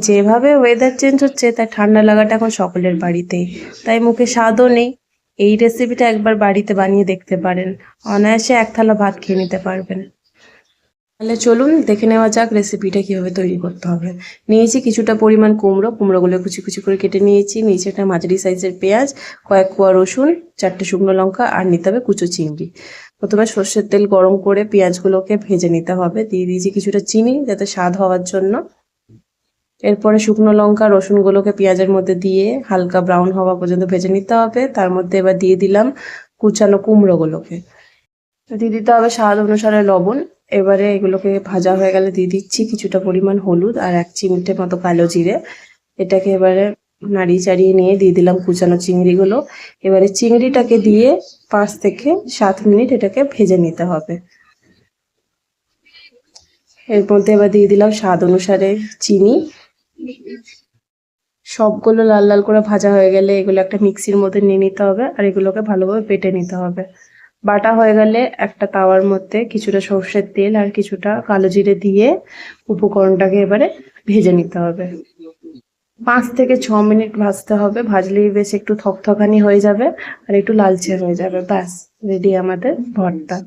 যেভাবে weather change হচ্ছে তাই ঠান্ডা লাগাটা এখন সকলের বাড়িতেই, তাই মুখে স্বাদও নেই। এই রেসিপিটা একবার বাড়িতে বানিয়ে দেখতে পারেন, অনায়াসে এক থালা ভাত খেয়ে নিতে পারবেন। তাহলে চলুন দেখে নেওয়া যাক রেসিপিটা কিভাবে তৈরি করতে হবে। নিয়েছি কিছুটা পরিমাণ কুমড়োগুলো কুচি কুচি করে কেটে নিয়েছি। নিচে একটা মাঝারি সাইজের পেঁয়াজ, কয়েক কোয়া রসুন, 4টে শুকনো লঙ্কা, আর নিতে হবে কুচো চিংড়ি। প্রথমে সর্ষের তেল গরম করে পেঁয়াজগুলোকে ভেজে নিতে হবে। দিয়ে দিয়েছি কিছুটা চিনি যাতে স্বাদ হওয়ার জন্য। এরপরে শুকনো লঙ্কা রসুনগুলোকে পেঁয়াজের মধ্যে দিয়ে হালকা ব্রাউন হওয়া পর্যন্ত ভেজে নিতে হবে। তার মধ্যে এবার দিয়ে দিলাম কুচানো কুমড়োগুলোকে। দিয়ে দিতে হবে স্বাদ অনুসারে লবণ। এবারে এগুলোকে ভাজা হয়ে গেলে দিয়ে দিচ্ছি কিছুটা পরিমাণ হলুদ আর 1 চিমটে মতো কালো জিরে। এটাকে এবারে নাড়িয়ে চাড়িয়ে নিয়ে দিয়ে দিলাম কুচানো চিংড়িগুলো। এবারে চিংড়িটাকে দিয়ে 5 থেকে 7 মিনিট এটাকে ভেজে নিতে হবে। এর মধ্যে এবার দিয়ে দিলাম স্বাদ অনুসারে চিনি। সবগুলো লাল লাল করে ভাজা হয়ে গেলে এগুলো একটা মিক্সির মধ্যে নিয়ে নিতে হবে আর এগুলোকে ভালোভাবে বেটে নিতে হবে। বাটা হয়ে গেলে একটা তাওয়ার মধ্যে কিছুটা সর্ষের তেল আর কিছুটা কালো জিরে দিয়ে উপকরণটাকে এবারে ভেজে নিতে হবে। 5 থেকে 6 মিনিট ভাজতে হবে। ভাজলেই বেশ একটু থকথকানি হয়ে যাবে আর একটু লালচে হয়ে যাবে। ব্যাস রেডি আমাদের ভর্তা।